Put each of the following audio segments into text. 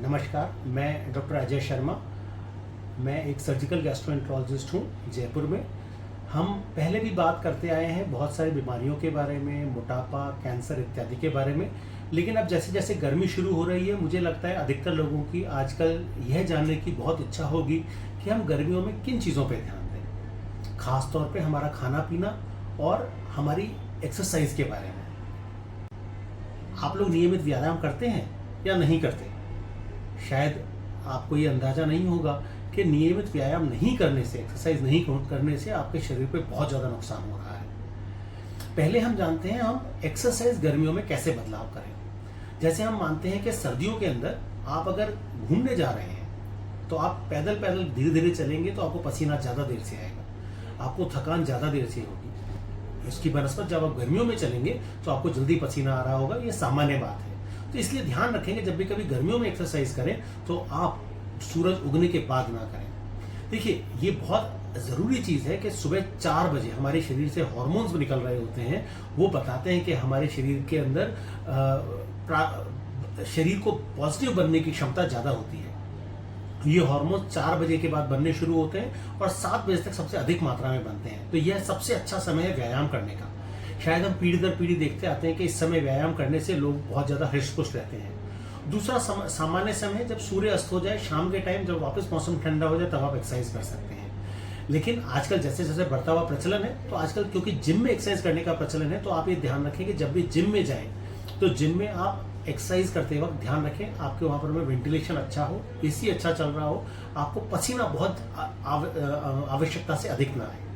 नमस्कार, मैं डॉक्टर अजय शर्मा। मैं एक सर्जिकल गैस्ट्रोएंटरोलॉजिस्ट हूँ जयपुर में। हम पहले भी बात करते आए हैं बहुत सारी बीमारियों के बारे में, मोटापा, कैंसर इत्यादि के बारे में। लेकिन अब जैसे जैसे गर्मी शुरू हो रही है, मुझे लगता है अधिकतर लोगों की आजकल यह जानने की बहुत इच्छा होगी कि हम गर्मियों में किन चीज़ों पर ध्यान दें, खास तौर पे हमारा खाना पीना और हमारी एक्सरसाइज के बारे में। आप लोग नियमित व्यायाम करते हैं या नहीं करते? शायद आपको ये अंदाज़ा नहीं होगा कि नियमित व्यायाम नहीं करने से, एक्सरसाइज नहीं करने से आपके शरीर पे बहुत ज़्यादा नुकसान हो रहा है। पहले हम जानते हैं हम एक्सरसाइज गर्मियों में कैसे बदलाव करें। जैसे हम मानते हैं कि सर्दियों के अंदर आप अगर घूमने जा रहे हैं तो आप पैदल पैदल धीरे धीरे चलेंगे तो आपको पसीना ज़्यादा देर से आएगा, आपको थकान ज़्यादा देर से होगी। इसकी बनस्पत जब आप गर्मियों में चलेंगे तो आपको जल्दी पसीना आ रहा होगा, ये सामान्य बात है। तो इसलिए ध्यान रखेंगे जब भी कभी गर्मियों में एक्सरसाइज करें तो आप सूरज उगने के बाद ना करें। देखिए, ये बहुत ज़रूरी चीज़ है कि सुबह 4 बजे हमारे शरीर से हार्मोन्स निकल रहे होते हैं। वो बताते हैं कि हमारे शरीर के अंदर शरीर को पॉजिटिव बनने की क्षमता ज़्यादा होती है। ये हार्मोन 4 बजे के बाद बनने शुरू होते हैं और 7 बजे तक सबसे अधिक मात्रा में बनते हैं। तो यह सबसे अच्छा समय है व्यायाम करने का। शायद हम पीढ़ी दर पीढ़ी देखते आते हैं कि इस समय व्यायाम करने से लोग बहुत ज़्यादा हृष्ट-पुष्ट रहते हैं। दूसरा सामान्य समय है जब सूर्य अस्त हो जाए, शाम के टाइम जब वापस मौसम ठंडा हो जाए, तब आप एक्सरसाइज कर सकते हैं। लेकिन आजकल जैसे जैसे बढ़ता हुआ प्रचलन है, तो आजकल क्योंकि जिम में एक्सरसाइज करने का प्रचलन है, तो आप ये ध्यान रखें कि जब भी जिम में जाएं तो जिम में आप एक्सरसाइज करते वक्त ध्यान रखें आपके वहाँ पर में वेंटिलेशन अच्छा हो, एसी अच्छा चल रहा हो, आपको पसीना बहुत आवश्यकता से अधिक ना आए।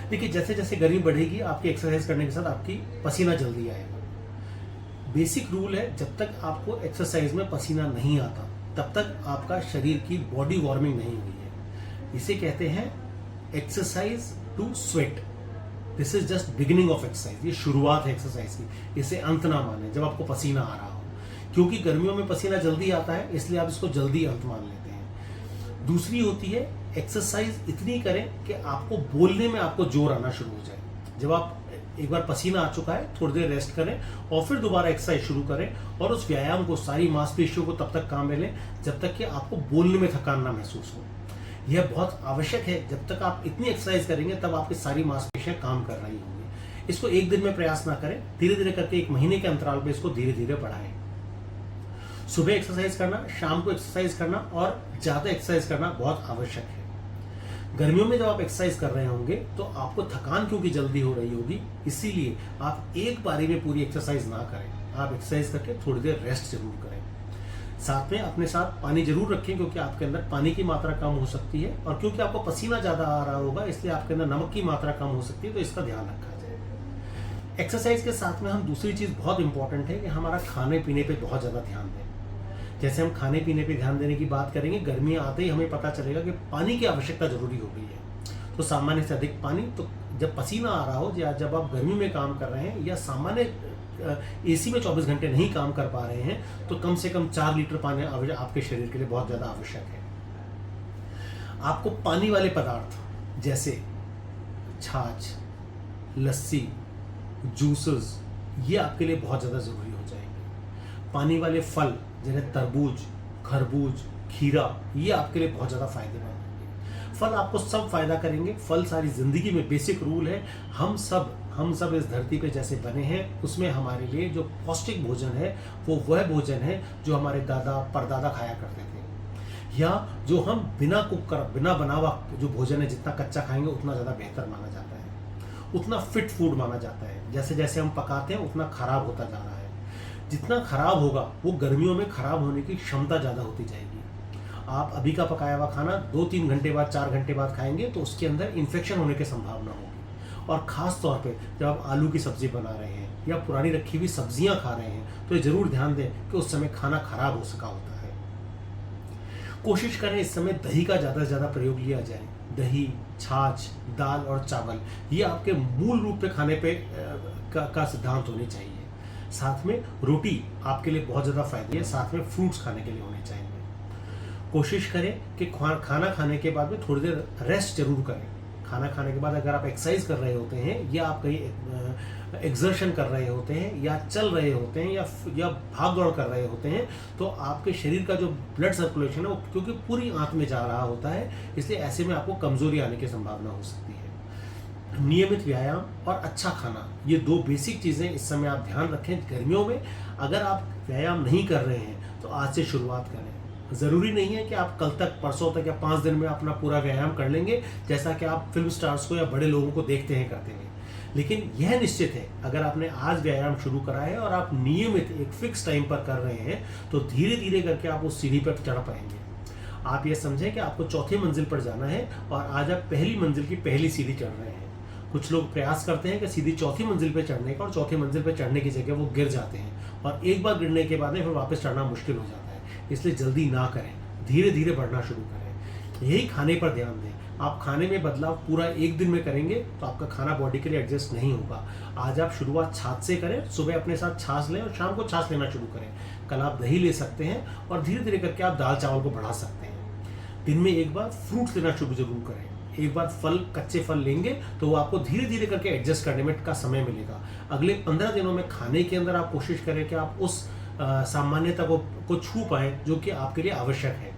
देखिए, जैसे जैसे गर्मी बढ़ेगी आपकी एक्सरसाइज करने के साथ आपकी पसीना जल्दी आएगा। बेसिक रूल है, जब तक आपको एक्सरसाइज में पसीना नहीं आता तब तक आपका शरीर की बॉडी वार्मिंग नहीं हुई है। इसे कहते हैं exercise to sweat. This is just beginning of exercise. ये शुरुआत है एक्सरसाइज की, इसे अंत ना माने जब आपको पसीना आ रहा हो, क्योंकि गर्मियों में पसीना जल्दी आता है, इसलिए आप इसको जल्दी अंत मान लेते हैं। दूसरी होती है एक्सरसाइज इतनी करें कि आपको बोलने में आपको जोर आना शुरू हो जाए। जब आप एक बार पसीना आ चुका है, थोड़ी देर रेस्ट करें और फिर दोबारा एक्सरसाइज शुरू करें और उस व्यायाम को, सारी मांसपेशियों को तब तक काम में लें जब तक कि आपको बोलने में थकान ना महसूस हो। यह बहुत आवश्यक है। जब तक आप इतनी एक्सरसाइज करेंगे तब आपकी सारी मांसपेशियां काम कर रही होंगी। इसको एक दिन में प्रयास ना करें, धीरे धीरे करके 1 महीने के अंतराल पे इसको धीरे धीरे बढ़ाएं। सुबह एक्सरसाइज करना, शाम को एक्सरसाइज करना और ज्यादा एक्सरसाइज करना बहुत आवश्यक है। गर्मियों में जब आप एक्सरसाइज कर रहे होंगे तो आपको थकान क्योंकि जल्दी हो रही होगी, इसीलिए आप एक बारी में पूरी एक्सरसाइज ना करें। आप एक्सरसाइज करके थोड़ी देर रेस्ट जरूर करें। साथ में अपने साथ पानी जरूर रखें, क्योंकि आपके अंदर पानी की मात्रा कम हो सकती है और क्योंकि आपको पसीना ज्यादा आ रहा होगा, इसलिए आपके अंदर नमक की मात्रा कम हो सकती है, तो इसका ध्यान रखा जाए। एक्सरसाइज के साथ में हम दूसरी चीज बहुत इंपॉर्टेंट है कि हमारा खाने पीने पे बहुत ज्यादा ध्यान दें। जैसे हम खाने पीने पे ध्यान देने की बात करेंगे, गर्मियां आते ही हमें पता चलेगा कि पानी की आवश्यकता जरूरी हो गई है। तो सामान्य से अधिक पानी, तो जब पसीना आ रहा हो या जब आप गर्मी में काम कर रहे हैं या सामान्य एसी में 24 घंटे नहीं काम कर पा रहे हैं, तो कम से कम 4 लीटर पानी आपके शरीर के लिए बहुत ज्यादा आवश्यक है। आपको पानी वाले पदार्थ जैसे छाछ, लस्सी, जूसेस, ये आपके लिए बहुत ज्यादा जरूरी हो जाएंगे। पानी वाले फल जैसे तरबूज, खरबूज, खीरा, ये आपके लिए बहुत ज्यादा फायदेमंद होंगे। फल आपको सब फायदा करेंगे। फल सारी जिंदगी में बेसिक रूल है। हम सब इस धरती पे जैसे बने हैं, उसमें हमारे लिए जो पौष्टिक भोजन है वो वह भोजन है जो हमारे दादा परदादा खाया करते थे, या जो हम बिना बना हुआ जो भोजन है, जितना कच्चा खाएंगे उतना ज्यादा बेहतर माना जाता है, उतना फिट फूड माना जाता है। जैसे जैसे हम पकाते हैं उतना खराब होता जा रहा है। जितना खराब होगा वो गर्मियों में खराब होने की क्षमता ज्यादा होती जाएगी। आप अभी का पकाया हुआ खाना 2-3 घंटे बाद, 4 घंटे बाद खाएंगे तो उसके अंदर इन्फेक्शन होने की संभावना होगी। और खास तौर पे जब आप आलू की सब्जी बना रहे हैं या पुरानी रखी हुई सब्जियां खा रहे हैं, तो ये जरूर ध्यान दें कि उस समय खाना खराब हो सका होता है। कोशिश करें इस समय दही का ज्यादा से ज्यादा प्रयोग लिया जाए। दही, छाछ, दाल और चावल, ये आपके मूल रूप पे खाने पे का सिद्धांत होने चाहिए। साथ में रोटी आपके लिए बहुत ज्यादा फायदे है। साथ में फ्रूट्स खाने के लिए होने चाहिए। कोशिश करें कि खाना खाने के बाद में थोड़ी देर रेस्ट जरूर करें। खाना खाने के बाद अगर आप एक्सरसाइज कर रहे होते हैं या आप कहीं एक्सर्शन कर रहे होते हैं या चल रहे होते हैं या भाग दौड़ कर रहे होते हैं, तो आपके शरीर का जो ब्लड सर्कुलेशन है वो क्योंकि पूरी आंत में जा रहा होता है, इसलिए ऐसे में आपको कमजोरी आने की संभावना हो सकती है। नियमित व्यायाम और अच्छा खाना, ये 2 बेसिक चीज़ें इस समय आप ध्यान रखें। गर्मियों में अगर आप व्यायाम नहीं कर रहे हैं तो आज से शुरुआत करें। ज़रूरी नहीं है कि आप कल तक, परसों तक या 5 दिन में अपना पूरा व्यायाम कर लेंगे, जैसा कि आप फिल्म स्टार्स को या बड़े लोगों को देखते हैं करते हैं। लेकिन यह निश्चित है, अगर आपने आज व्यायाम शुरू करा है और आप नियमित एक फिक्स टाइम पर कर रहे हैं, तो धीरे धीरे करके आप उस सीढ़ी पर चढ़ पाएंगे। आप ये समझें कि आपको चौथी मंजिल पर जाना है और आज आप पहली मंजिल की पहली सीढ़ी चढ़ रहे हैं। कुछ लोग प्रयास करते हैं कि सीधी चौथी मंजिल पे चढ़ने का, और चौथी मंजिल पे चढ़ने की जगह वो गिर जाते हैं और एक बार गिरने के बाद में फिर वापस चढ़ना मुश्किल हो जाता है। इसलिए जल्दी ना करें, धीरे धीरे बढ़ना शुरू करें। यही खाने पर ध्यान दें। आप खाने में बदलाव पूरा एक दिन में करेंगे तो आपका खाना बॉडी के लिए एडजस्ट नहीं होगा। आज आप शुरुआत छाछ से करें, सुबह अपने साथ छाछ लें और शाम को छाछ लेना शुरू करें। कल आप दही ले सकते हैं और धीरे धीरे करके आप दाल चावल को बढ़ा सकते हैं। दिन में एक बार फ्रूट्स लेना शुरू जरूर करें। एक बार फल, कच्चे फल लेंगे तो वो आपको धीरे धीरे करके एडजस्ट करने में का समय मिलेगा। अगले 15 दिनों में खाने के अंदर आप कोशिश करें कि आप उस सामान्यता को छू पाएं जो कि आपके लिए आवश्यक है।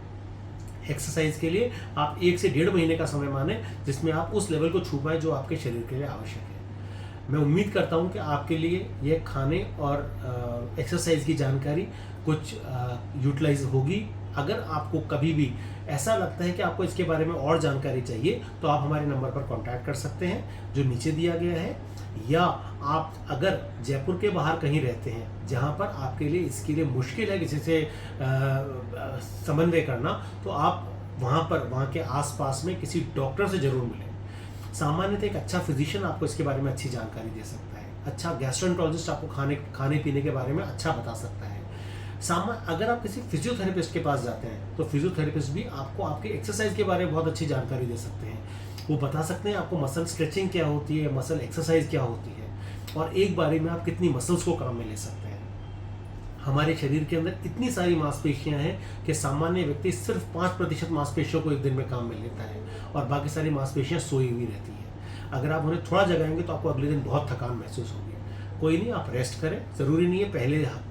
एक्सरसाइज के लिए आप 1 से 1.5 महीने का समय माने जिसमें आप उस लेवल को छू पाएं जो आपके शरीर के लिए आवश्यक है। मैं उम्मीद करता हूं कि आपके लिए ये खाने और एक्सरसाइज की जानकारी कुछ यूटिलाइज होगी। अगर आपको कभी भी ऐसा लगता है कि आपको इसके बारे में और जानकारी चाहिए तो आप हमारे नंबर पर कांटेक्ट कर सकते हैं जो नीचे दिया गया है, या आप अगर जयपुर के बाहर कहीं रहते हैं जहां पर आपके लिए इसके लिए मुश्किल है किसी से समन्वय करना, तो आप वहां के आसपास में किसी डॉक्टर से जरूर मिलें। सामान्यतः एक अच्छा फिजिशियन आपको इसके बारे में अच्छी जानकारी दे सकता है। अच्छा गैस्ट्रोएंटरोलॉजिस्ट आपको खाने पीने के बारे में अच्छा बता सकता है। अगर आप किसी फिजियोथेरेपिस्ट के पास जाते हैं तो फिजियोथेरेपिस्ट भी आपको आपके एक्सरसाइज के बारे में बहुत अच्छी जानकारी दे सकते हैं। वो बता सकते हैं आपको मसल स्ट्रेचिंग क्या होती है, मसल एक्सरसाइज क्या होती है, और एक बारी में आप कितनी मसल्स को काम में ले सकते हैं। हमारे शरीर के अंदर इतनी सारी मांसपेशियां हैं कि सामान्य व्यक्ति सिर्फ 5% मांसपेशियों को एक दिन में काम में लेता है और बाकी सारी मांसपेशियां सोई हुई रहती हैं। अगर आप उन्हें थोड़ा जगाएंगे तो आपको अगले दिन बहुत थकान महसूस होगी। कोई नहीं, आप रेस्ट करें। ज़रूरी नहीं है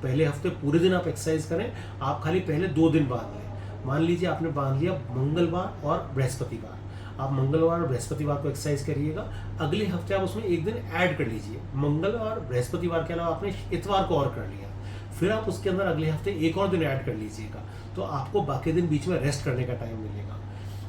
पहले हफ्ते पूरे दिन आप एक्सरसाइज करें, आप खाली पहले 2 दिन बांध लें। मान लीजिए आपने बांध लिया मंगलवार और बृहस्पतिवार, आप मंगलवार और बृहस्पतिवार को एक्सरसाइज करिएगा। अगले हफ्ते आप उसमें एक दिन ऐड कर लीजिए। मंगल और बृहस्पतिवार के अलावा आपने इतवार को और कर लिया, फिर आप उसके अंदर अगले हफ्ते एक और दिन ऐड कर लीजिएगा, तो आपको बाकी दिन बीच में रेस्ट करने का टाइम मिलेगा।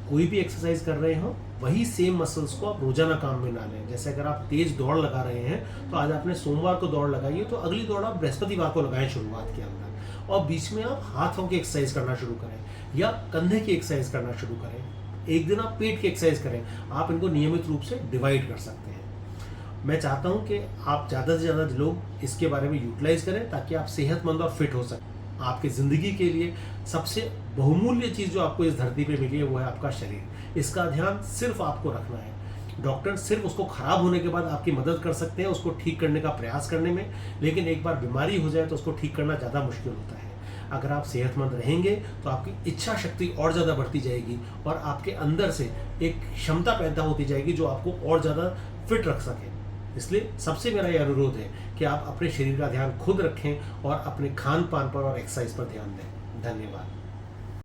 कोई भी एक्सरसाइज कर रहे हो वही सेम मसल्स को आप रोजाना काम में ना लें। जैसे अगर आप तेज दौड़ लगा रहे हैं तो आज आपने सोमवार को दौड़ लगाई है तो अगली दौड़ आप बृहस्पतिवार को लगाएं शुरुआत के अंदर, और बीच में आप हाथों की एक्सरसाइज करना शुरू करें या कंधे की एक्सरसाइज करना शुरू करें। एक दिन आप पेट की एक्सरसाइज करें। आप इनको नियमित रूप से डिवाइड कर सकते हैं। मैं चाहता हूं कि आप ज़्यादा से ज़्यादा लोग इसके बारे में यूटिलाइज करें ताकि आप सेहतमंद और फिट हो सकें। आपकी ज़िंदगी के लिए सबसे बहुमूल्य चीज़ जो आपको इस धरती पे मिली है वो है आपका शरीर। इसका ध्यान सिर्फ आपको रखना है। डॉक्टर सिर्फ उसको खराब होने के बाद आपकी मदद कर सकते हैं, उसको ठीक करने का प्रयास करने में, लेकिन एक बार बीमारी हो जाए तो उसको ठीक करना ज़्यादा मुश्किल होता है। अगर आप सेहतमंद रहेंगे तो आपकी इच्छा शक्ति और ज़्यादा बढ़ती जाएगी और आपके अंदर से एक क्षमता पैदा होती जाएगी जो आपको और ज़्यादा फिट रख सके। इसलिए सबसे मेरा यह अनुरोध है कि आप अपने शरीर का ध्यान खुद रखें और अपने खान पान पर और एक्सरसाइज पर ध्यान दें। धन्यवाद।